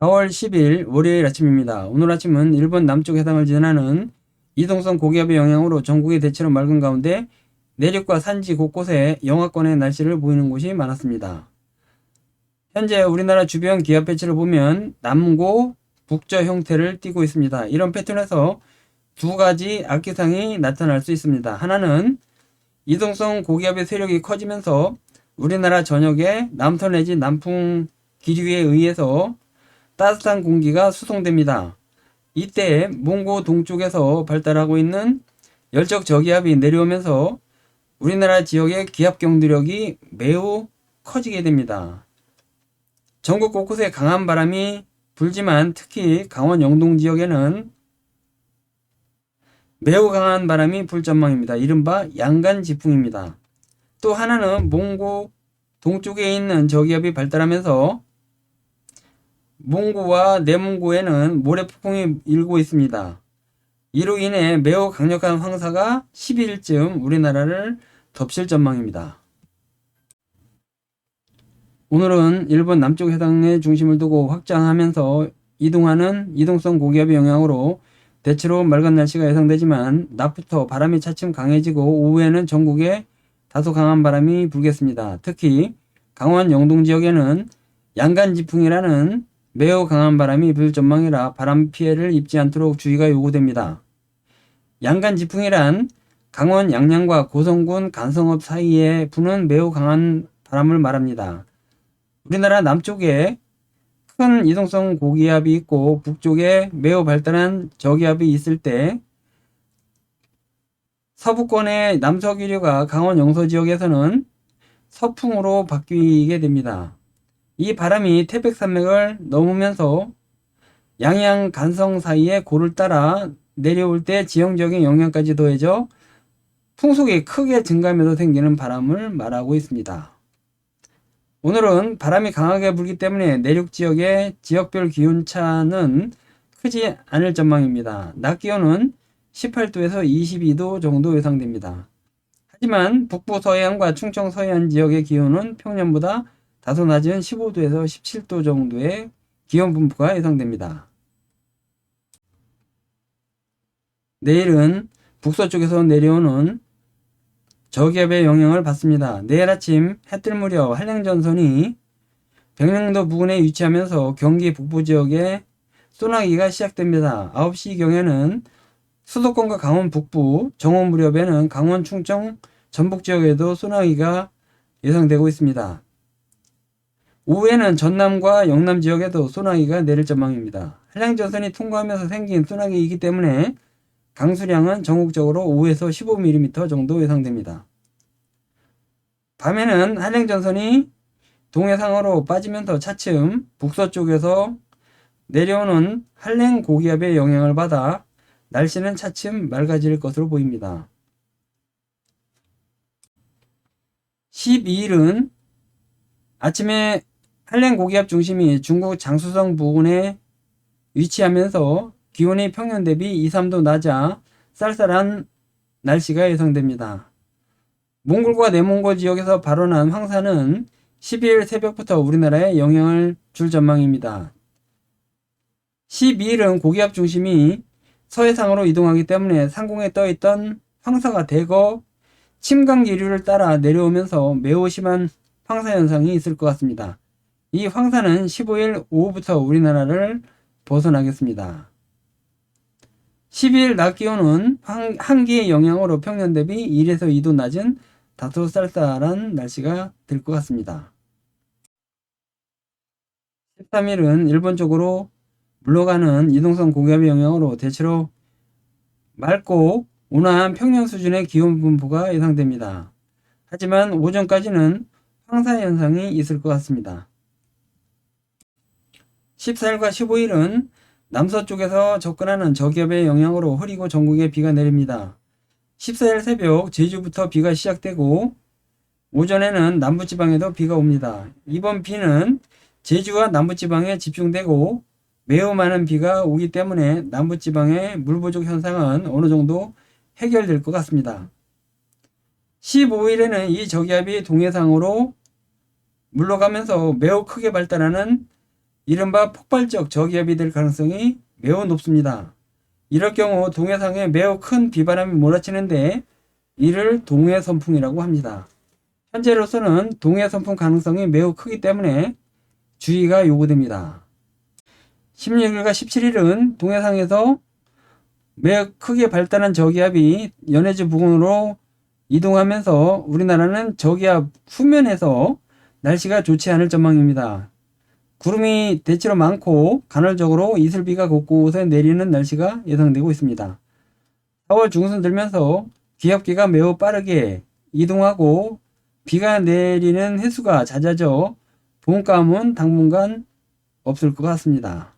4월 10일 월요일 아침입니다. 오늘 아침은 일본 남쪽 해상을 지나는 이동성 고기압의 영향으로 전국이 대체로 맑은 가운데 내륙과 산지 곳곳에 영하권의 날씨를 보이는 곳이 많았습니다. 현재 우리나라 주변 기압 배치를 보면 남고 북저 형태를 띠고 있습니다. 이런 패턴에서 두 가지 악기상이 나타날 수 있습니다. 하나는 이동성 고기압의 세력이 커지면서 우리나라 전역에 남서 내지 남풍 기류에 의해서 따뜻한 공기가 수송됩니다. 이때 몽고 동쪽에서 발달하고 있는 열적 저기압이 내려오면서 우리나라 지역의 기압 경도력이 매우 커지게 됩니다. 전국 곳곳에 강한 바람이 불지만 특히 강원 영동 지역에는 매우 강한 바람이 불 전망입니다. 이른바 양간지풍입니다. 또 하나는 몽고 동쪽에 있는 저기압이 발달하면서 몽고와 내몽고에는 모래폭풍이 일고 있습니다. 이로 인해 매우 강력한 황사가 12일쯤 우리나라를 덮칠 전망입니다. 오늘은 일본 남쪽 해상에 중심을 두고 확장하면서 이동하는 이동성 고기압의 영향으로 대체로 맑은 날씨가 예상되지만 낮부터 바람이 차츰 강해지고 오후에는 전국에 다소 강한 바람이 불겠습니다. 특히 강원 영동 지역에는 양간지풍이라는 매우 강한 바람이 불 전망이라 바람 피해를 입지 않도록 주의가 요구됩니다. 양간지풍이란 강원 양양과 고성군 간성읍 사이에 부는 매우 강한 바람을 말합니다. 우리나라 남쪽에 큰 이동성 고기압이 있고 북쪽에 매우 발달한 저기압이 있을 때 서부권의 남서기류가 강원 영서 지역에서는 서풍으로 바뀌게 됩니다. 이 바람이 태백산맥을 넘으면서 양양 간성 사이의 고를 따라 내려올 때 지형적인 영향까지 더해져 풍속이 크게 증가하면서 생기는 바람을 말하고 있습니다. 오늘은 바람이 강하게 불기 때문에 내륙 지역의 지역별 기온차는 크지 않을 전망입니다. 낮 기온은 18도에서 22도 정도 예상됩니다. 하지만 북부 서해안과 충청 서해안 지역의 기온은 평년보다 다소 낮은 15도에서 17도 정도의 기온 분포가 예상됩니다. 내일은 북서쪽에서 내려오는 저기압의 영향을 받습니다. 내일 아침 해 뜰 무렵 한랭전선이 백령도 부근에 위치하면서 경기 북부 지역에 소나기가 시작됩니다. 9시경에는 수도권과 강원 북부, 정오 무렵에는 강원, 충청, 전북 지역에도 소나기가 예상되고 있습니다. 오후에는 전남과 영남 지역에도 소나기가 내릴 전망입니다. 한량전선이 통과하면서 생긴 소나기이기 때문에 강수량은 전국적으로 5에서 15mm 정도 예상됩니다. 밤에는 한량전선이 동해상으로 빠지면서 차츰 북서쪽에서 내려오는 한랭 고기압의 영향을 받아 날씨는 차츰 맑아질 것으로 보입니다. 12일은 아침에 한랭 고기압 중심이 중국 장수성 부근에 위치하면서 기온이 평년 대비 2, 3도 낮아 쌀쌀한 날씨가 예상됩니다. 몽골과 내몽골 지역에서 발원한 황사는 12일 새벽부터 우리나라에 영향을 줄 전망입니다. 12일은 고기압 중심이 서해상으로 이동하기 때문에 상공에 떠있던 황사가 대거 침강기류를 따라 내려오면서 매우 심한 황사 현상이 있을 것 같습니다. 이 황사는 15일 오후부터 우리나라를 벗어나겠습니다. 10일 낮 기온은 한기의 영향으로 평년 대비 1에서 2도 낮은 다소 쌀쌀한 날씨가 될 것 같습니다. 13일은 일본 쪽으로 물러가는 이동성 고기압의 영향으로 대체로 맑고 온화한 평년 수준의 기온 분포가 예상됩니다. 하지만 오전까지는 황사 현상이 있을 것 같습니다. 14일과 15일은 남서쪽에서 접근하는 저기압의 영향으로 흐리고 전국에 비가 내립니다. 14일 새벽 제주부터 비가 시작되고 오전에는 남부지방에도 비가 옵니다. 이번 비는 제주와 남부지방에 집중되고 매우 많은 비가 오기 때문에 남부지방의 물 부족 현상은 어느 정도 해결될 것 같습니다. 15일에는 이 저기압이 동해상으로 물러가면서 매우 크게 발달하는 이른바 폭발적 저기압이 될 가능성이 매우 높습니다. 이럴 경우 동해상에 매우 큰 비바람이 몰아치는데 이를 동해선풍이라고 합니다. 현재로서는 동해선풍 가능성이 매우 크기 때문에 주의가 요구됩니다. 16일과 17일은 동해상에서 매우 크게 발달한 저기압이 연해주 부근으로 이동하면서 우리나라는 저기압 후면에서 날씨가 좋지 않을 전망입니다. 구름이 대체로 많고 간헐적으로 이슬비가 곳곳에 내리는 날씨가 예상되고 있습니다. 4월 중순 들면서 기압기가 매우 빠르게 이동하고 비가 내리는 횟수가 잦아져 봄감은 당분간 없을 것 같습니다.